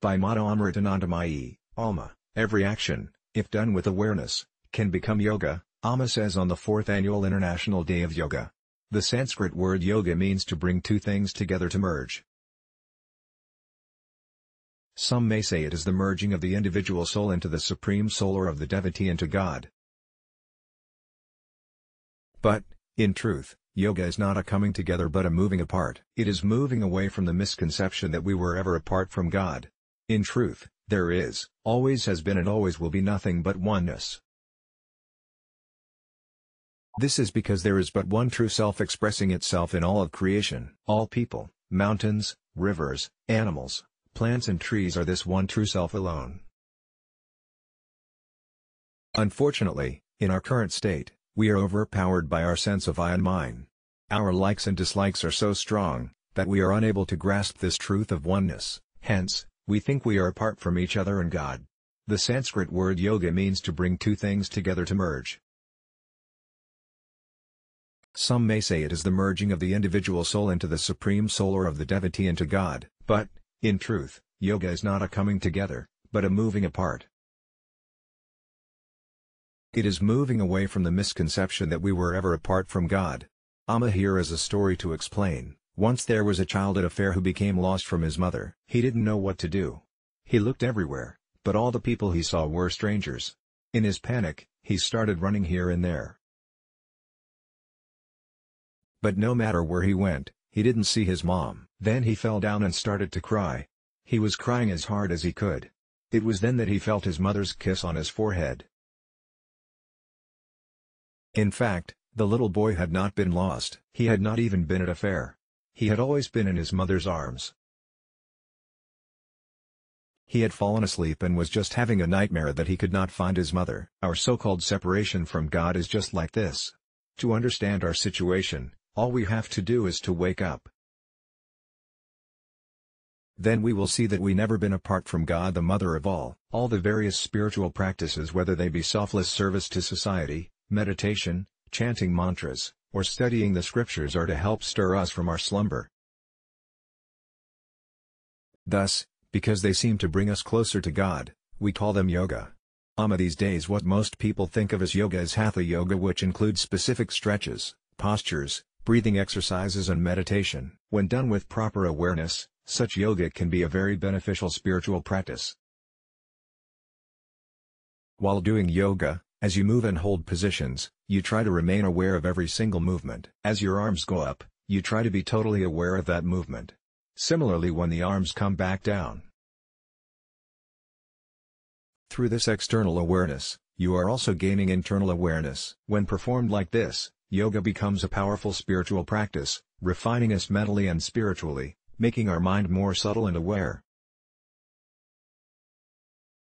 By Mata Amritanandamayi, Amma, every action, if done with awareness, can become yoga, Amma says on the 4th Annual International Day of Yoga. The Sanskrit word yoga means to bring two things together, to merge. Some may say it is the merging of the individual soul into the supreme soul, or of the devotee into God. But, in truth, yoga is not a coming together but a moving apart. It is moving away from the misconception that we were ever apart from God. In truth, there is, always has been and always will be nothing but oneness. This is because there is but one true self expressing itself in all of creation. All people, mountains, rivers, animals, plants and trees are this one true self alone. Unfortunately, in our current state, we are overpowered by our sense of I and mine. Our likes and dislikes are so strong, that we are unable to grasp this truth of oneness. Hence, we think we are apart from each other and God. The Sanskrit word yoga means to bring two things together, to merge. Some may say it is the merging of the individual soul into the supreme soul, or of the devotee into God. But, in truth, yoga is not a coming together, but a moving apart. It is moving away from the misconception that we were ever apart from God. Amma here is a story to explain. Once there was a child at a fair who became lost from his mother. He didn't know what to do. He looked everywhere, but all the people he saw were strangers. In his panic, he started running here and there. But no matter where he went, he didn't see his mom. Then he fell down and started to cry. He was crying as hard as he could. It was then that he felt his mother's kiss on his forehead. In fact, the little boy had not been lost. He had not even been at a fair. He had always been in his mother's arms. He had fallen asleep and was just having a nightmare that he could not find his mother. Our so-called separation from God is just like this. To understand our situation, all we have to do is to wake up. Then we will see that we never been apart from God, the mother of all. All the various spiritual practices, whether they be selfless service to society, meditation, chanting mantras, or studying the scriptures, are to help stir us from our slumber. Thus, because they seem to bring us closer to God, we call them yoga. These days what most people think of as yoga is hatha yoga, which includes specific stretches, postures, breathing exercises and meditation. When done with proper awareness, such yoga can be a very beneficial spiritual practice. While doing yoga, as you move and hold positions, you try to remain aware of every single movement. As your arms go up, you try to be totally aware of that movement. Similarly, when the arms come back down. Through this external awareness, you are also gaining internal awareness. When performed like this, yoga becomes a powerful spiritual practice, refining us mentally and spiritually, making our mind more subtle and aware.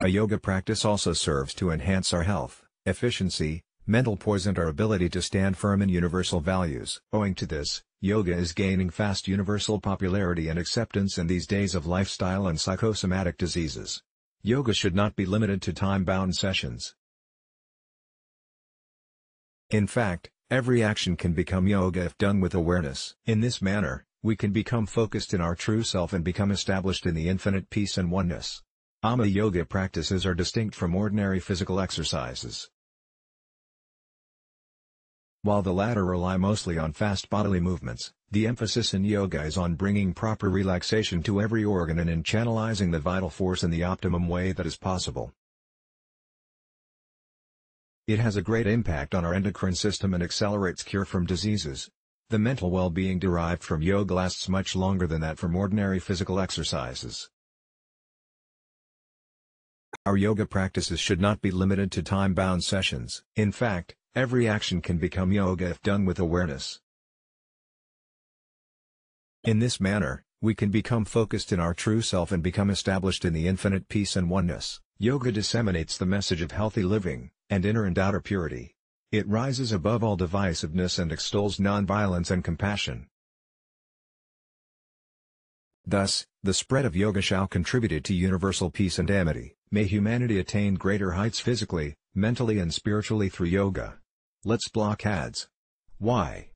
A yoga practice also serves to enhance our health, efficiency, mental poise and our ability to stand firm in universal values. Owing to this, yoga is gaining fast universal popularity and acceptance in these days of lifestyle and psychosomatic diseases. Yoga should not be limited to time-bound sessions. In fact, every action can become yoga if done with awareness. In this manner, we can become focused in our true self and become established in the infinite peace and oneness. Amma yoga practices are distinct from ordinary physical exercises. While the latter rely mostly on fast bodily movements, the emphasis in yoga is on bringing proper relaxation to every organ and in channelizing the vital force in the optimum way that is possible. It has a great impact on our endocrine system and accelerates cure from diseases. The mental well-being derived from yoga lasts much longer than that from ordinary physical exercises. Our yoga practices should not be limited to time-bound sessions. In fact, every action can become yoga if done with awareness. In this manner, we can become focused in our true self and become established in the infinite peace and oneness. Yoga disseminates the message of healthy living, and inner and outer purity. It rises above all divisiveness and extols non-violence and compassion. Thus, the spread of yoga shall contribute to universal peace and amity. May humanity attain greater heights physically, mentally and spiritually through yoga. Let's block ads. Why?